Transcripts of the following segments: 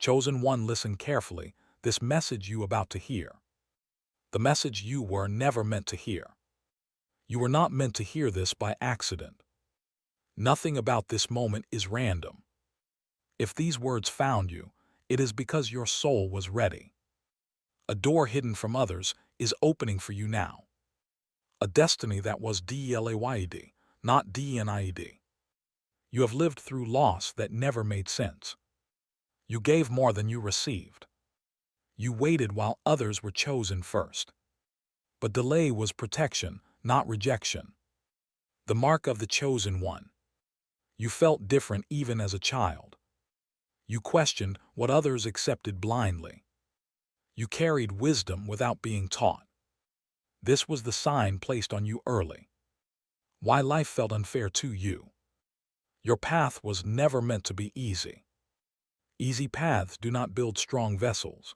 Chosen one, listen carefully. This message you about to hear. The message you were never meant to hear. You were not meant to hear this by accident. Nothing about this moment is random. If these words found you, it is because your soul was ready. A door hidden from others is opening for you now. A destiny that was delayed, not denied. You have lived through loss that never made sense. You gave more than you received. You waited while others were chosen first. But delay was protection, not rejection. The mark of the chosen one. You felt different even as a child. You questioned what others accepted blindly. You carried wisdom without being taught. This was the sign placed on you early. Why life felt unfair to you. Your path was never meant to be easy. Easy paths do not build strong vessels.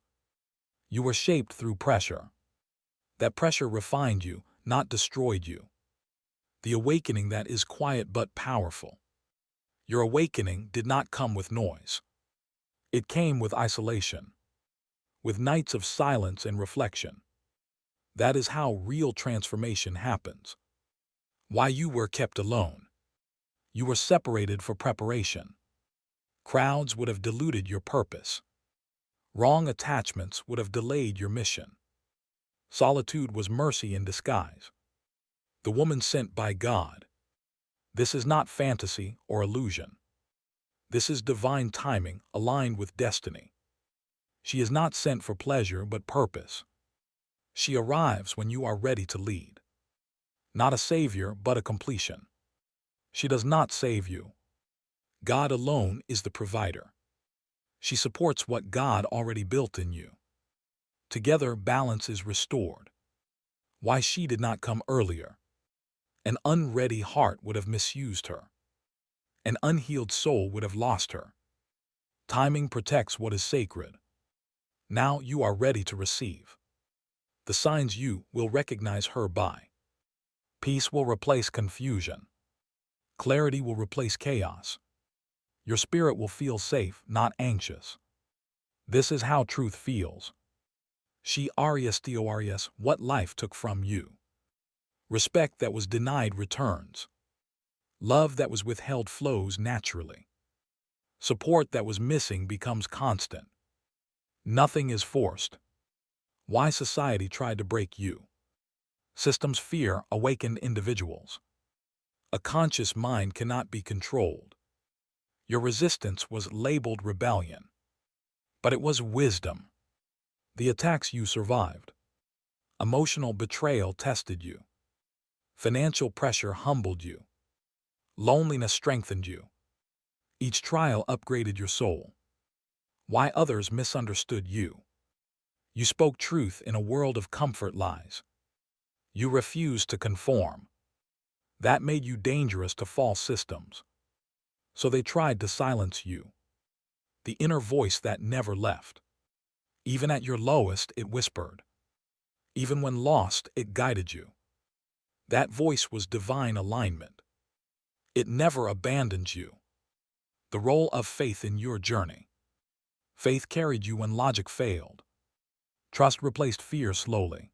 You were shaped through pressure. That pressure refined you, not destroyed you. The awakening that is quiet but powerful. Your awakening did not come with noise. It came with isolation, with nights of silence and reflection. That is how real transformation happens. Why you were kept alone. You were separated for preparation. Crowds would have diluted your purpose. Wrong attachments would have delayed your mission. Solitude was mercy in disguise. The woman sent by God. This is not fantasy or illusion. This is divine timing aligned with destiny. She is not sent for pleasure but purpose. She arrives when you are ready to lead. Not a savior but a completion. She does not save you. God alone is the provider. She supports what God already built in you. Together, balance is restored. Why she did not come earlier. An unready heart would have misused her. An unhealed soul would have lost her. Timing protects what is sacred. Now you are ready to receive. The signs you will recognize her by. Peace will replace confusion. Clarity will replace chaos. Your spirit will feel safe, not anxious. This is how truth feels. She restores what life took from you. Respect that was denied returns. Love that was withheld flows naturally. Support that was missing becomes constant. Nothing is forced. Why society tried to break you. Systems fear awakened individuals. A conscious mind cannot be controlled. Your resistance was labeled rebellion. But it was wisdom. The attacks you survived. Emotional betrayal tested you. Financial pressure humbled you. Loneliness strengthened you. Each trial upgraded your soul. Why others misunderstood you. You spoke truth in a world of comfort lies. You refused to conform. That made you dangerous to false systems. So they tried to silence you. The inner voice that never left. Even at your lowest, it whispered. Even when lost, it guided you. That voice was divine alignment. It never abandoned you. The role of faith in your journey. Faith carried you when logic failed. Trust replaced fear slowly.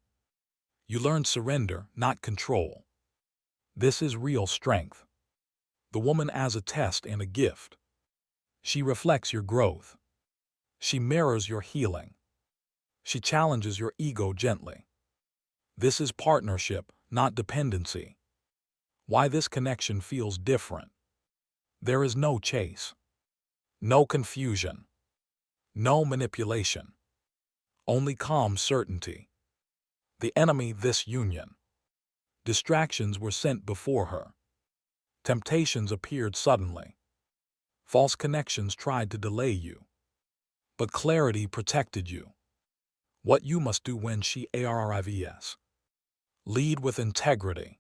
You learned surrender, not control. This is real strength. The woman as a test and a gift. She reflects your growth. She mirrors your healing. She challenges your ego gently. This is partnership, not dependency. Why this connection feels different. There is no chase. No confusion. No manipulation. Only calm certainty. The enemy, this union. Distractions were sent before her. Temptations appeared suddenly. False connections tried to delay you. But clarity protected you. What you must do when she arrives. Lead with integrity.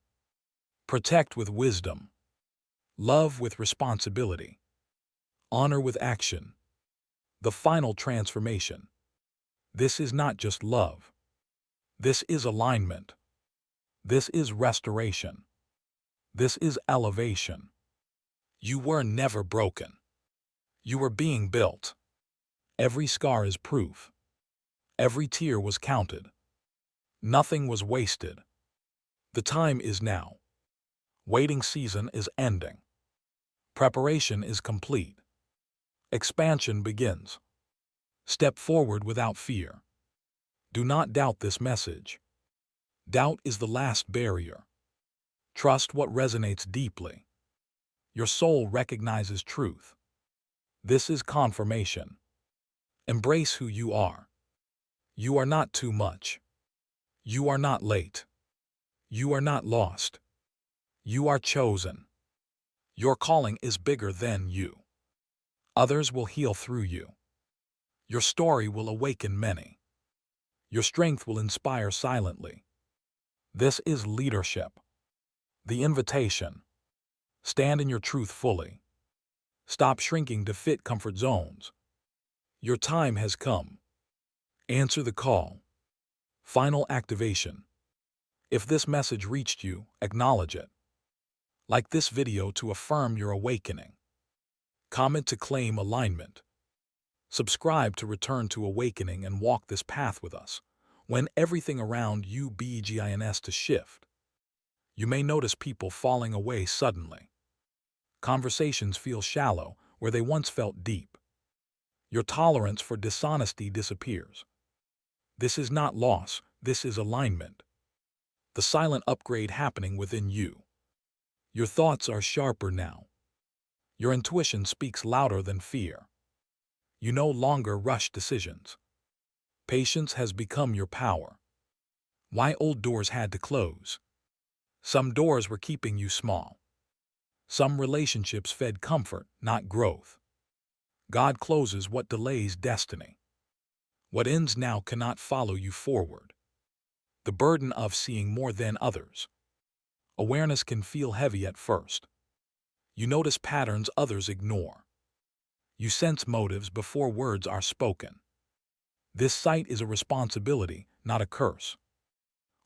Protect with wisdom. Love with responsibility. Honor with action. The final transformation. This is not just love. This is alignment. This is restoration. This is elevation. You were never broken. You were being built. Every scar is proof. Every tear was counted. Nothing was wasted. The time is now. Waiting season is ending. Preparation is complete. Expansion begins. Step forward without fear. Do not doubt this message. Doubt is the last barrier. Trust what resonates deeply. Your soul recognizes truth. This is confirmation. Embrace who you are. You are not too much. You are not late. You are not lost. You are chosen. Your calling is bigger than you. Others will heal through you. Your story will awaken many. Your strength will inspire silently. This is leadership. The invitation. Stand in your truth fully. Stop shrinking to fit comfort zones. Your time has come. Answer the call. Final activation. If this message reached you, acknowledge it. Like this video to affirm your awakening. Comment to claim alignment. Subscribe to return to awakening and walk this path with us. When everything around you begins to shift, you may notice people falling away suddenly. Conversations feel shallow where they once felt deep. Your tolerance for dishonesty disappears. This is not loss, this is alignment. The silent upgrade happening within you. Your thoughts are sharper now. Your intuition speaks louder than fear. You no longer rush decisions. Patience has become your power. Why old doors had to close. Some doors were keeping you small. Some relationships fed comfort, not growth. God closes what delays destiny. What ends now cannot follow you forward. The burden of seeing more than others. Awareness can feel heavy at first. You notice patterns others ignore. You sense motives before words are spoken. This sight is a responsibility, not a curse.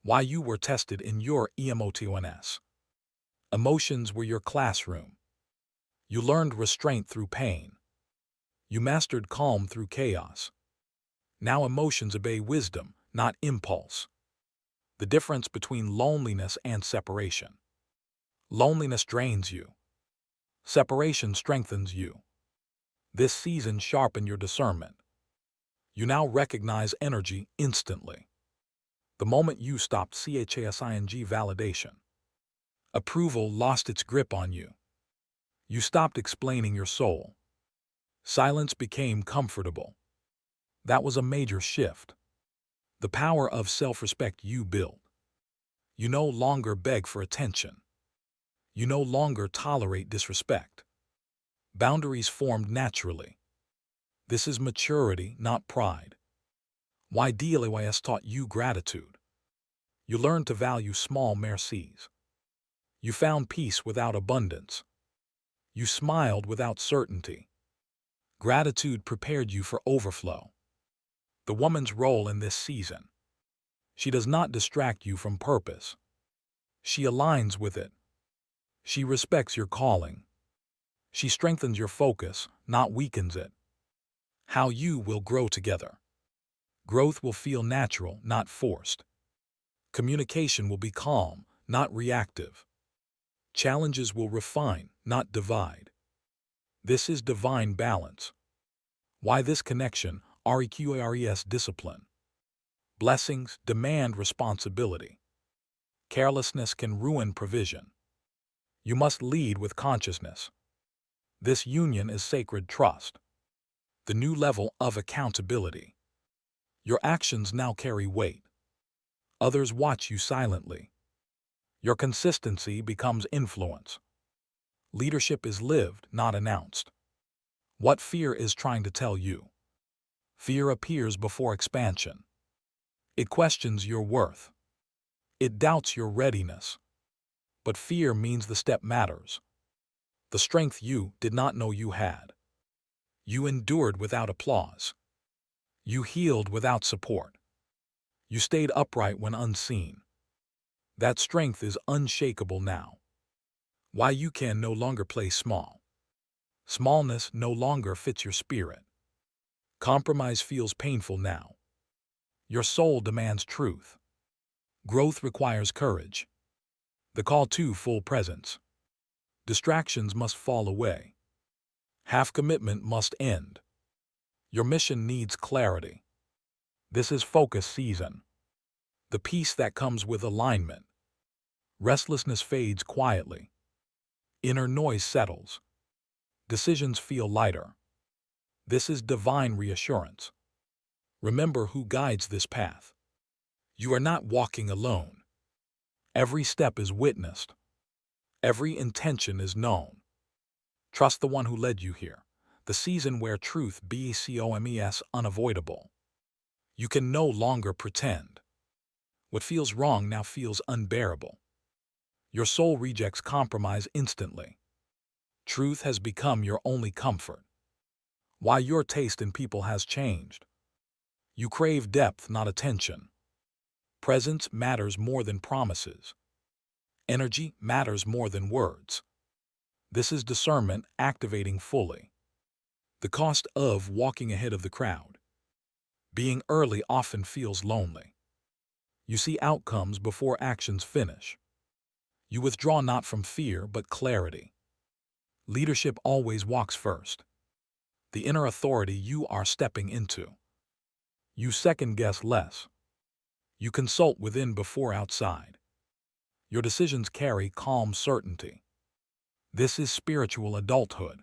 Why you were tested in your emotions. Emotions were your classroom. You learned restraint through pain. You mastered calm through chaos. Now emotions obey wisdom, not impulse. The difference between loneliness and separation. Loneliness drains you. Separation strengthens you. This season sharpened your discernment. You now recognize energy instantly. The moment you stopped chasing validation. Approval lost its grip on you. You stopped explaining your soul. Silence became comfortable. That was a major shift. The power of self-respect you built. You no longer beg for attention. You no longer tolerate disrespect. Boundaries formed naturally. This is maturity, not pride. Why DLYS taught you gratitude. You learned to value small mercies. You found peace without abundance. You smiled without certainty. Gratitude prepared you for overflow. The woman's role in this season. She does not distract you from purpose. She aligns with it. She respects your calling. She strengthens your focus, not weakens it. How you will grow together. Growth will feel natural, not forced. Communication will be calm, not reactive. Challenges will refine, not divide. This is divine balance. Why this connection? REQARES discipline. Blessings demand responsibility. Carelessness can ruin provision. You must lead with consciousness. This union is sacred trust. The new level of accountability. Your actions now carry weight. Others watch you silently. Your consistency becomes influence. Leadership is lived, not announced. What fear is trying to tell you? Fear appears before expansion. It questions your worth. It doubts your readiness. But fear means the step matters. The strength you did not know you had. You endured without applause. You healed without support. You stayed upright when unseen. That strength is unshakable now. Why you can no longer play small. Smallness no longer fits your spirit. Compromise feels painful now. Your soul demands truth. Growth requires courage. The call to full presence. Distractions must fall away. Half commitment must end. Your mission needs clarity. This is focus season. The peace that comes with alignment. Restlessness fades quietly. Inner noise settles. Decisions feel lighter. This is divine reassurance. Remember who guides this path. You are not walking alone. Every step is witnessed. Every intention is known. Trust the one who led you here. The season where truth becomes unavoidable. You can no longer pretend. What feels wrong now feels unbearable. Your soul rejects compromise instantly. Truth has become your only comfort. Why your taste in people has changed. You crave depth, not attention. Presence matters more than promises. Energy matters more than words. This is discernment activating fully. The cost of walking ahead of the crowd. Being early often feels lonely. You see outcomes before actions finish. You withdraw not from fear but clarity. Leadership always walks first. The inner authority you are stepping into. You second-guess less. You consult within before outside. Your decisions carry calm certainty. This is spiritual adulthood.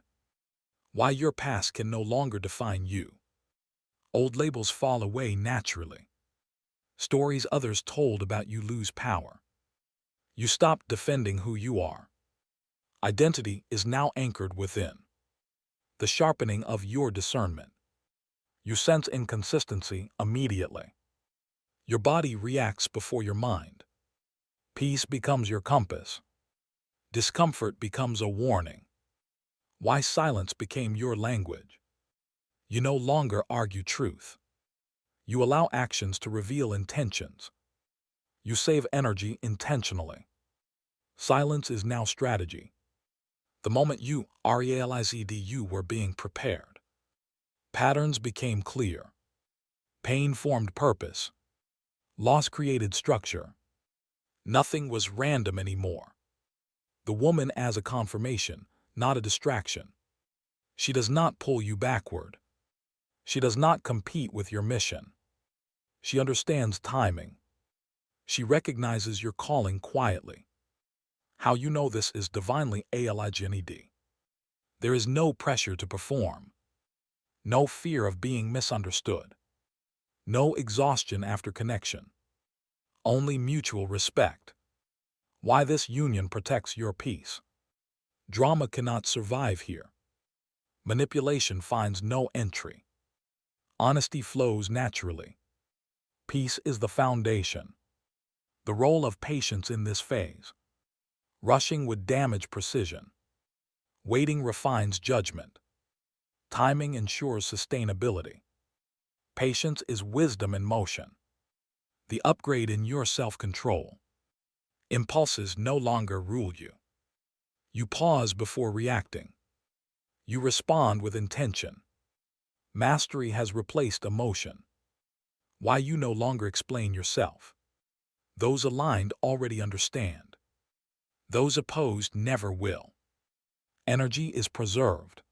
Why your past can no longer define you. Old labels fall away naturally. Stories others told about you lose power. You stop defending who you are. Identity is now anchored within. The sharpening of your discernment. You sense inconsistency immediately. Your body reacts before your mind. Peace becomes your compass. Discomfort becomes a warning. Why silence became your language. You no longer argue truth. You allow actions to reveal intentions. You save energy intentionally. Silence is now strategy. The moment you realized you were being prepared. Patterns became clear. Pain formed purpose. Loss created structure. Nothing was random anymore. The woman as a confirmation, not a distraction. She does not pull you backward. She does not compete with your mission. She understands timing. She recognizes your calling quietly. How you know this is divinely aligned. There is no pressure to perform. No fear of being misunderstood. No exhaustion after connection. Only mutual respect. Why this union protects your peace. Drama cannot survive here. Manipulation finds no entry. Honesty flows naturally. Peace is the foundation. The role of patience in this phase. Rushing would damage precision. Waiting refines judgment. Timing ensures sustainability. Patience is wisdom in motion. The upgrade in your self-control. Impulses no longer rule you. You pause before reacting. You respond with intention. Mastery has replaced emotion. Why you no longer explain yourself. Those aligned already understand. Those opposed never will. Energy is preserved.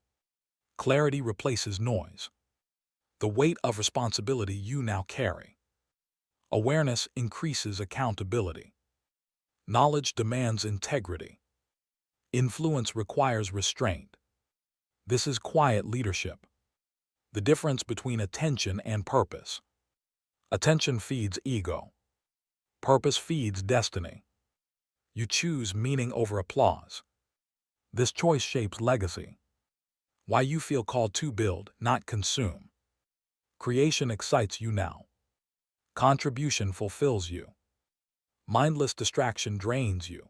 Clarity replaces noise. The weight of responsibility you now carry. Awareness increases accountability. Knowledge demands integrity. Influence requires restraint. This is quiet leadership. The difference between attention and purpose. Attention feeds ego. Purpose feeds destiny. You choose meaning over applause. This choice shapes legacy. Why you feel called to build, not consume. Creation excites you now. Contribution fulfills you. Mindless distraction drains you.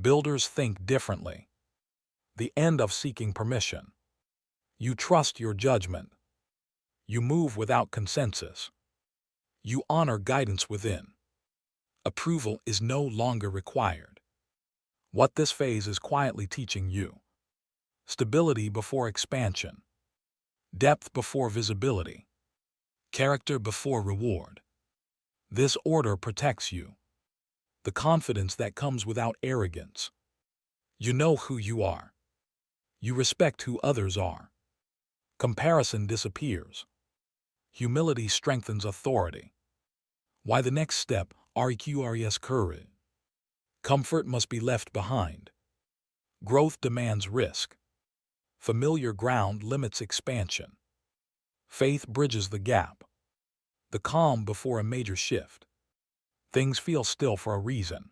Builders think differently. The end of seeking permission. You trust your judgment. You move without consensus. You honor guidance within. Approval is no longer required. What this phase is quietly teaching you. Stability before expansion. depth before visibility, character before reward. This order protects you. The confidence that comes without arrogance. You know who you are. You respect who others are. Comparison disappears. Humility strengthens authority. Why the next step? Requires courage. Comfort must be left behind. Growth demands risk. Familiar ground limits expansion. Faith bridges the gap. The calm before a major shift. Things feel still for a reason.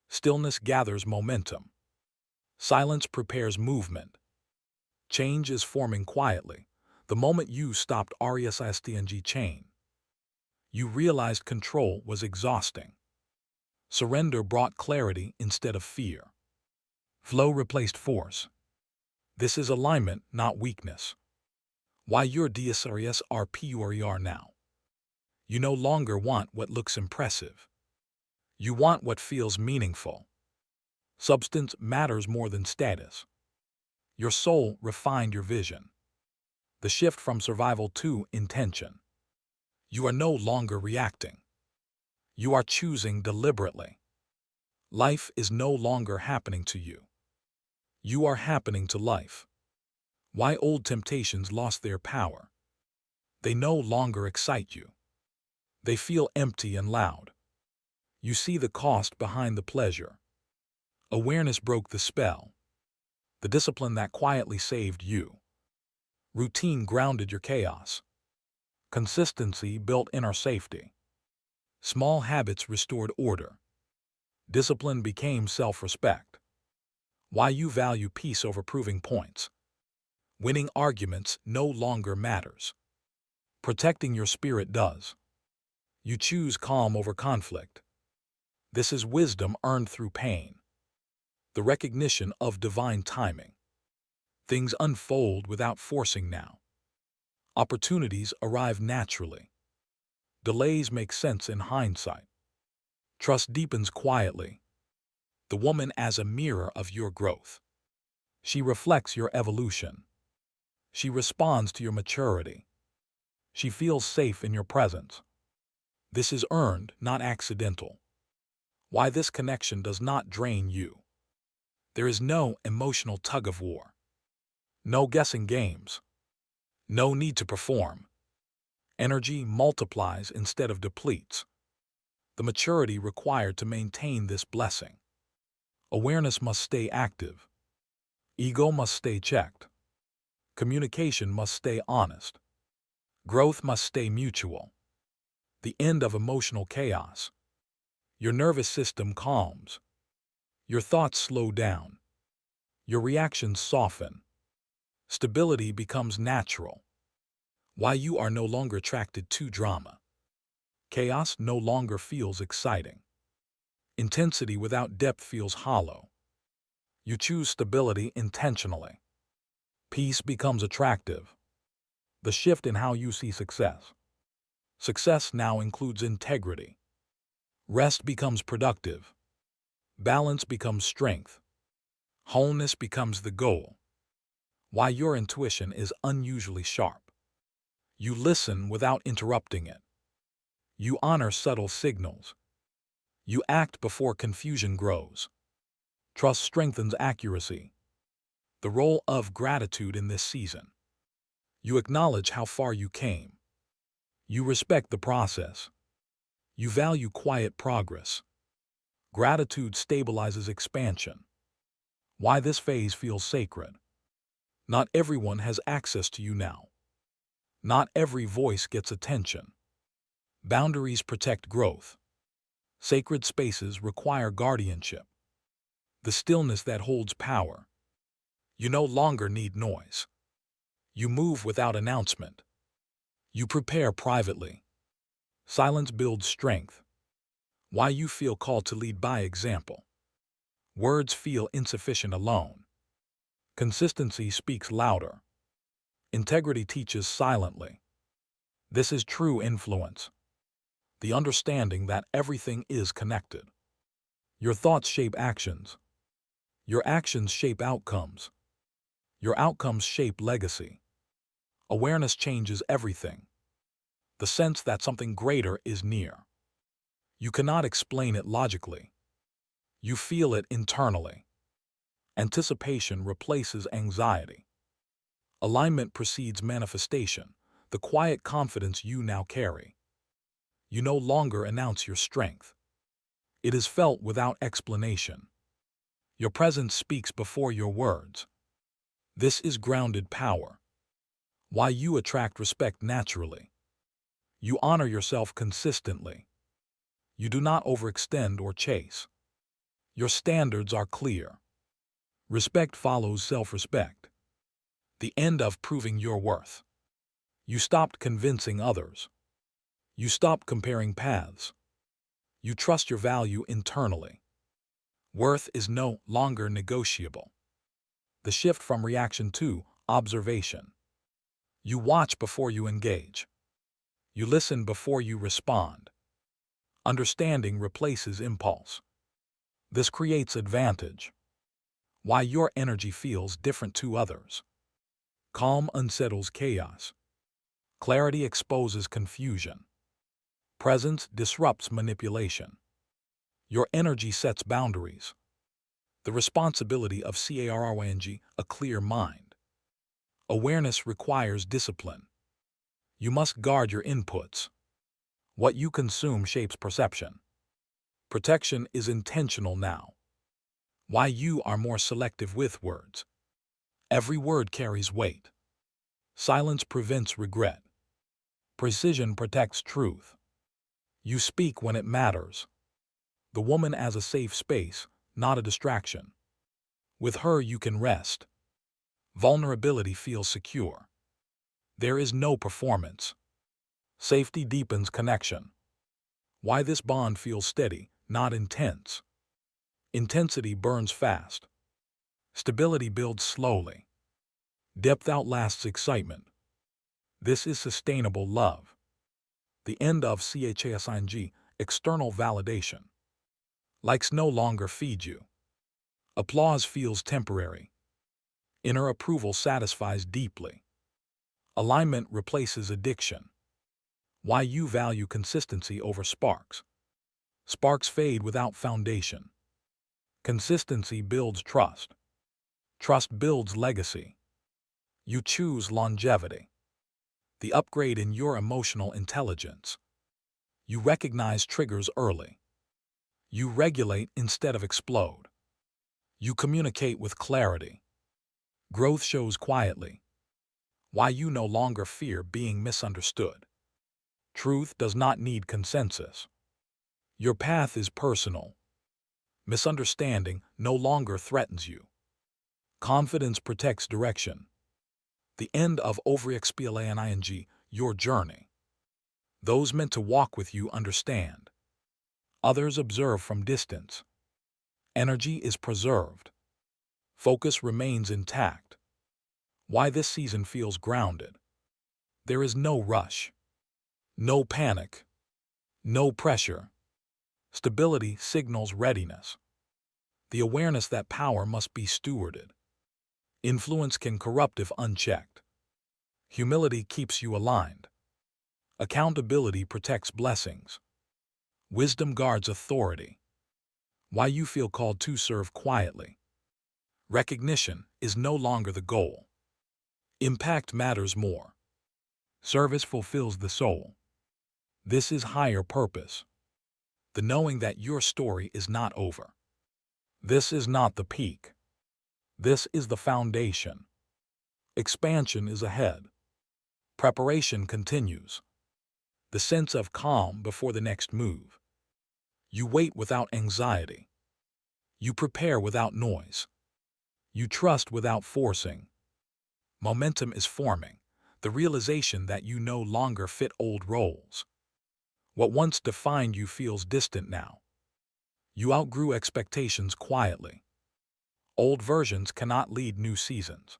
Stillness gathers momentum. Silence prepares movement. Change is forming quietly. The moment you stopped RESISTNG chain, you realized control was exhausting. Surrender brought clarity instead of fear. Flow replaced force. This is alignment, not weakness. Why your DSRES are PURER now. You no longer want what looks impressive. You want what feels meaningful. Substance matters more than status. Your soul refined your vision. The shift from survival to intention. You are no longer reacting. You are choosing deliberately. Life is no longer happening to you. You are happening to life. Why old temptations lost their power. They no longer excite you. They feel empty and loud. You see the cost behind the pleasure. Awareness broke the spell. The discipline that quietly saved you. Routine grounded your chaos. Consistency built inner safety. Small habits restored order. Discipline became self-respect. Why you value peace over proving points. Winning arguments no longer matters. Protecting your spirit does. You choose calm over conflict. This is wisdom earned through pain. The recognition of divine timing. Things unfold without forcing now. Opportunities arrive naturally. Delays make sense in hindsight. Trust deepens quietly. The woman as a mirror of your growth. She reflects your evolution. She responds to your maturity. She feels safe in your presence. This is earned, not accidental. Why this connection does not drain you. There is no emotional tug-of-war. No guessing games. No need to perform. Energy multiplies instead of depletes. The maturity required to maintain this blessing. Awareness must stay active. Ego must stay checked. Communication must stay honest. Growth must stay mutual. The end of emotional chaos. Your nervous system calms. Your thoughts slow down. Your reactions soften. Stability becomes natural. Why you are no longer attracted to drama. Chaos no longer feels exciting. Intensity without depth feels hollow. You choose stability intentionally. Peace becomes attractive. The shift in how you see success. Success now includes integrity. Rest becomes productive. Balance becomes strength. Wholeness becomes the goal. Why your intuition is unusually sharp. You listen without interrupting it. You honor subtle signals. You act before confusion grows. Trust strengthens accuracy. The role of gratitude in this season. You acknowledge how far you came. You respect the process. You value quiet progress. Gratitude stabilizes expansion. Why this phase feels sacred. Not everyone has access to you now. Not every voice gets attention. Boundaries protect growth. Sacred spaces require guardianship. The stillness that holds power. You no longer need noise. You move without announcement. You prepare privately. Silence builds strength. Why you feel called to lead by example. Words feel insufficient alone. Consistency speaks louder. Integrity teaches silently. This is true influence. The understanding that everything is connected. Your thoughts shape actions. Your actions shape outcomes. Your outcomes shape legacy. Awareness changes everything. The sense that something greater is near. You cannot explain it logically. You feel it internally. Anticipation replaces anxiety. Alignment precedes manifestation, the quiet confidence you now carry. You no longer announce your strength. It is felt without explanation. Your presence speaks before your words. This is grounded power. Why you attract respect naturally. You honor yourself consistently. You do not overextend or chase. Your standards are clear. Respect follows self-respect. The end of proving your worth. You stopped convincing others. You stopped comparing paths. You trust your value internally. Worth is no longer negotiable. The shift from reaction to observation. You watch before you engage. You listen before you respond. Understanding replaces impulse. This creates advantage. Why your energy feels different to others. Calm unsettles chaos. Clarity exposes confusion. Presence disrupts manipulation. Your energy sets boundaries. The responsibility of CARRYNG, a clear mind. Awareness requires discipline. You must guard your inputs. What you consume shapes perception. Protection is intentional now. Why you are more selective with words. Every word carries weight. Silence prevents regret. Precision protects truth. You speak when it matters. The woman as a safe space, not a distraction. With her you can rest. Vulnerability feels secure. There is no performance. Safety deepens connection. Why this bond feels steady, not intense. Intensity burns fast. Stability builds slowly. Depth outlasts excitement. This is sustainable love. The end of CHASING, external validation. Likes no longer feed you. Applause feels temporary. Inner approval satisfies deeply. Alignment replaces addiction. Why you value consistency over sparks. Sparks fade without foundation. Consistency builds trust. Trust builds legacy. You choose longevity. The upgrade in your emotional intelligence. You recognize triggers early. You regulate instead of explode. You communicate with clarity. Growth shows quietly. Why you no longer fear being misunderstood. Truth does not need consensus. Your path is personal. Misunderstanding no longer threatens you. Confidence protects direction. The end of overexplaning, your journey. Those meant to walk with you understand. Others observe from distance. Energy is preserved. Focus remains intact. Why this season feels grounded. There is no rush. No panic. No pressure. Stability signals readiness. The awareness that power must be stewarded. Influence can corrupt if unchecked. Humility keeps you aligned. Accountability protects blessings. Wisdom guards authority. Why you feel called to serve quietly. Recognition is no longer the goal. Impact matters more. Service fulfills the soul. This is higher purpose. The knowing that your story is not over. This is not the peak. This is the foundation. Expansion is ahead. Preparation continues. The sense of calm before the next move. You wait without anxiety. You prepare without noise. You trust without forcing. Momentum is forming, the realization that you no longer fit old roles. What once defined you feels distant now. You outgrew expectations quietly. Old versions cannot lead new seasons.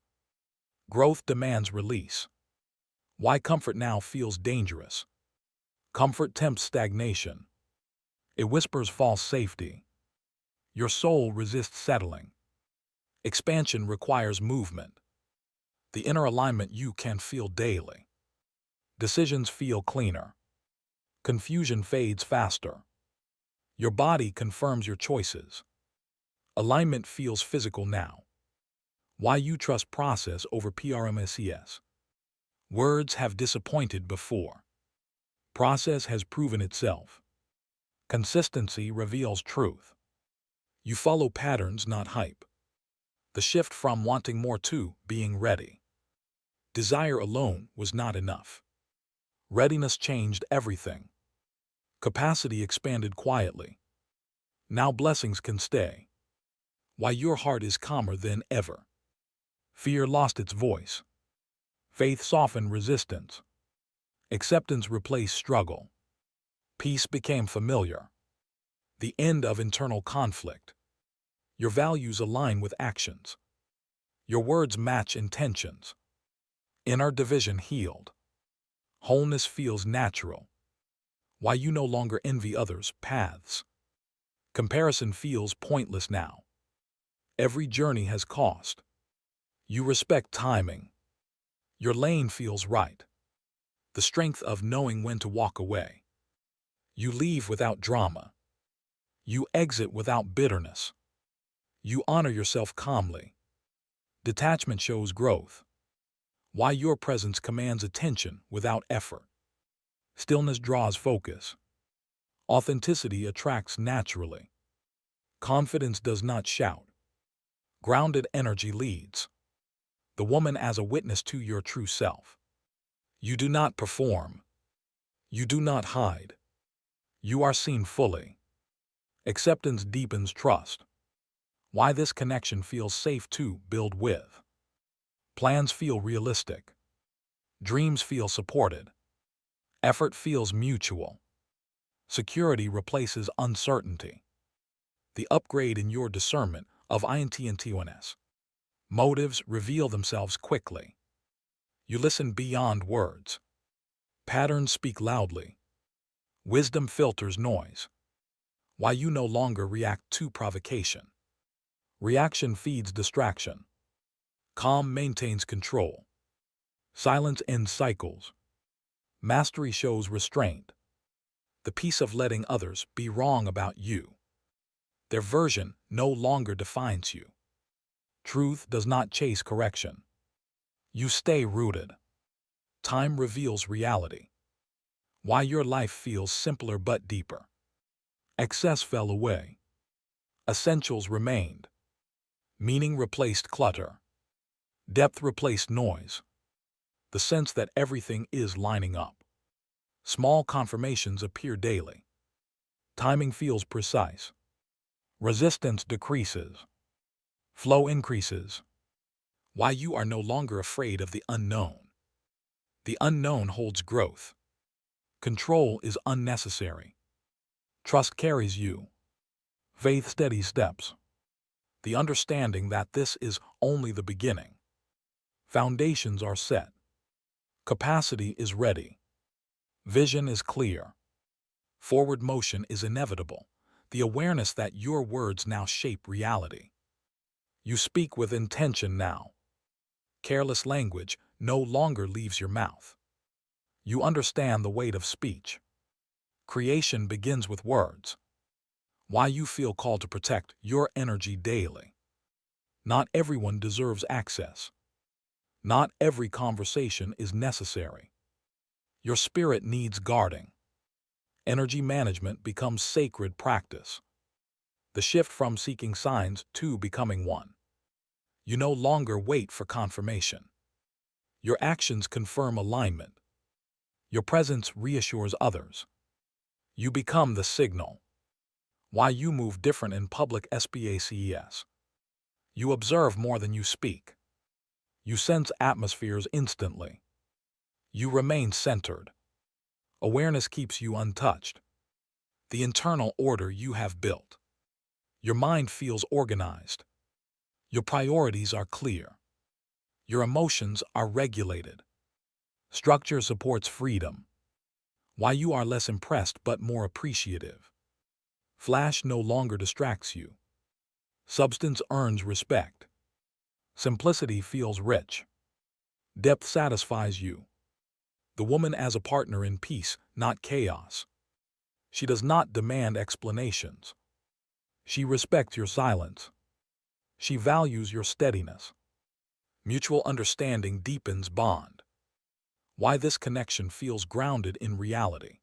Growth demands release. Why comfort now feels dangerous. Comfort tempts stagnation. It whispers false safety. Your soul resists settling. Expansion requires movement. The inner alignment you can feel daily. Decisions feel cleaner. Confusion fades faster. Your body confirms your choices. Alignment feels physical now. Why you trust process over PRMSES. Words have disappointed before. Process has proven itself. Consistency reveals truth. You follow patterns, not hype. The shift from wanting more to being ready. Desire alone was not enough. Readiness changed everything. Capacity expanded quietly. Now blessings can stay. Why your heart is calmer than ever. Fear lost its voice. Faith softened resistance. Acceptance replaced struggle. Peace became familiar. The end of internal conflict. Your values align with actions. Your words match intentions. Inner division healed. Wholeness feels natural. Why you no longer envy others' paths. Comparison feels pointless now. Every journey has cost. You respect timing. Your lane feels right. The strength of knowing when to walk away. You leave without drama. You exit without bitterness. You honor yourself calmly. Detachment shows growth. Why your presence commands attention without effort. Stillness draws focus. Authenticity attracts naturally. Confidence does not shout. Grounded energy leads. The woman as a witness to your true self. You do not perform. You do not hide. You are seen fully. Acceptance deepens trust. Why this connection feels safe to build with. Plans feel realistic. Dreams feel supported. Effort feels mutual. Security replaces uncertainty. The upgrade in your discernment of INT and T1S. Motives reveal themselves quickly. You listen beyond words. Patterns speak loudly. Wisdom filters noise. Why you no longer react to provocation. Reaction feeds distraction. Calm maintains control. Silence ends cycles. Mastery shows restraint. The peace of letting others be wrong about you. Their version no longer defines you. Truth does not chase correction. You stay rooted. Time reveals reality. Why your life feels simpler but deeper. Excess fell away. Essentials remained. Meaning replaced clutter. Depth replaced noise. The sense that everything is lining up. Small confirmations appear daily. Timing feels precise. Resistance decreases. Flow increases. Why you are no longer afraid of the unknown. The unknown holds growth. Control is unnecessary. Trust carries you. Faith steadies steps. The understanding that this is only the beginning. Foundations are set. Capacity is ready. Vision is clear. Forward motion is inevitable. The awareness that your words now shape reality. You speak with intention now. Careless language no longer leaves your mouth. You understand the weight of speech. Creation begins with words. Why you feel called to protect your energy daily. Not everyone deserves access. Not every conversation is necessary. Your spirit needs guarding. Energy management becomes sacred practice. The shift from seeking signs to becoming one. You no longer wait for confirmation. Your actions confirm alignment. Your presence reassures others. You become the signal. Why you move different in public spaces. You observe more than you speak. You sense atmospheres instantly. You remain centered. Awareness keeps you untouched. The internal order you have built. Your mind feels organized. Your priorities are clear. Your emotions are regulated. Structure supports freedom. Why you are less impressed but more appreciative. Flash no longer distracts you. Substance earns respect. Simplicity feels rich. Depth satisfies you. The woman as a partner in peace, not chaos. She does not demand explanations. She respects your silence. She values your steadiness. Mutual understanding deepens bond. Why this connection feels grounded in reality.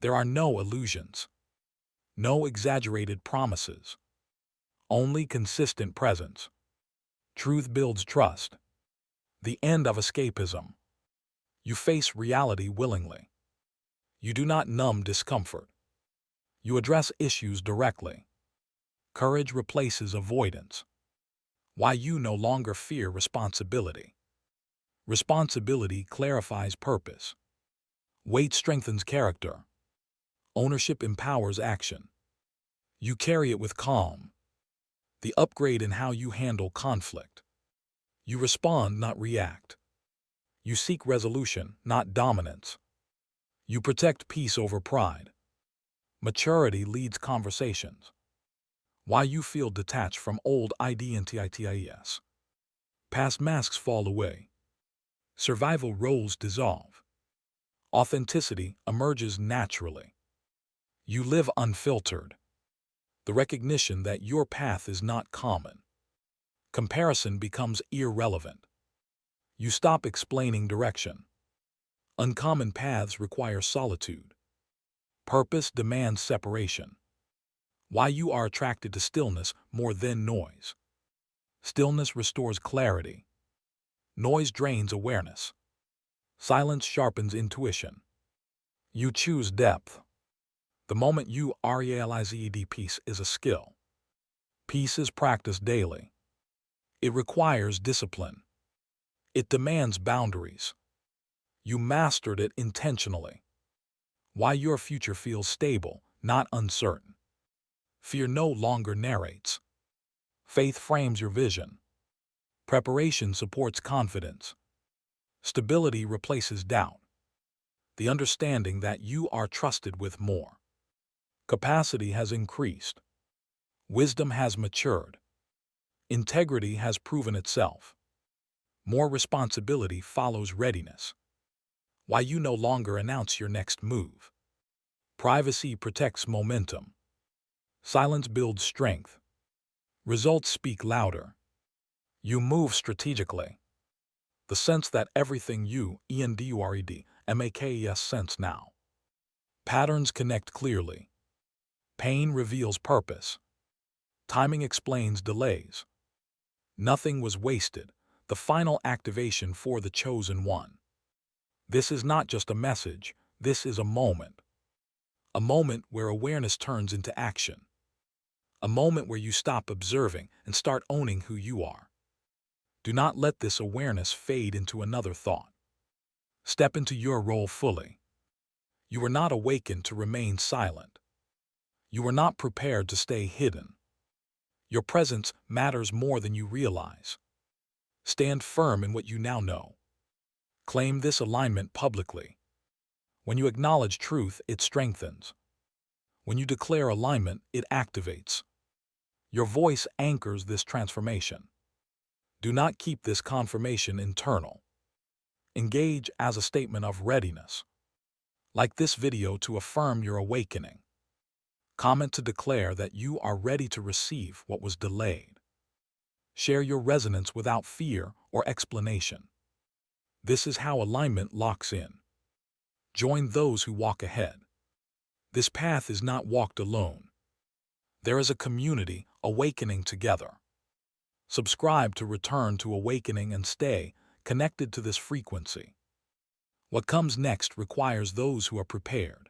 There are no illusions. No exaggerated promises. Only consistent presence. Truth builds trust. The end of escapism. You face reality willingly. You do not numb discomfort. You address issues directly. Courage replaces avoidance. Why you no longer fear responsibility. Responsibility clarifies purpose. Weight strengthens character. Ownership empowers action. You carry it with calm. The upgrade in how you handle conflict. You respond, not react. You seek resolution, not dominance. You protect peace over pride. Maturity leads conversations. Why you feel detached from old identities. Past masks fall away. Survival roles dissolve. Authenticity emerges naturally. You live unfiltered. The recognition that your path is not common. Comparison becomes irrelevant. You stop explaining direction. Uncommon paths require solitude. Purpose demands separation. Why you are attracted to stillness more than noise. Stillness restores clarity. Noise drains awareness. Silence sharpens intuition. You choose depth. The moment you realize peace is a skill. Peace is practiced daily. It requires discipline. It demands boundaries. You mastered it intentionally. Why your future feels stable, not uncertain. Fear no longer narrates. Faith frames your vision. Preparation supports confidence. Stability replaces doubt. The understanding that you are trusted with more. Capacity has increased. Wisdom has matured. Integrity has proven itself. More responsibility follows readiness. Why you no longer announce your next move. Privacy protects momentum. Silence builds strength. Results speak louder. You move strategically. The sense that everything you makes sense now. Patterns connect clearly. Pain reveals purpose. Timing explains delays. Nothing was wasted. The final activation for the chosen one. This is not just a message, this is a moment. A moment where awareness turns into action. A moment where you stop observing and start owning who you are. Do not let this awareness fade into another thought. Step into your role fully. You were not awakened to remain silent. You were not prepared to stay hidden. Your presence matters more than you realize. Stand firm in what you now know. Claim this alignment publicly. When you acknowledge truth, it strengthens. When you declare alignment, it activates. Your voice anchors this transformation. Do not keep this confirmation internal. Engage as a statement of readiness. Like this video to affirm your awakening. Comment to declare that you are ready to receive what was delayed. Share your resonance without fear or explanation. This is how alignment locks in. Join those who walk ahead. This path is not walked alone. There is a community awakening together. Subscribe to return to awakening and stay connected to this frequency. What comes next requires those who are prepared.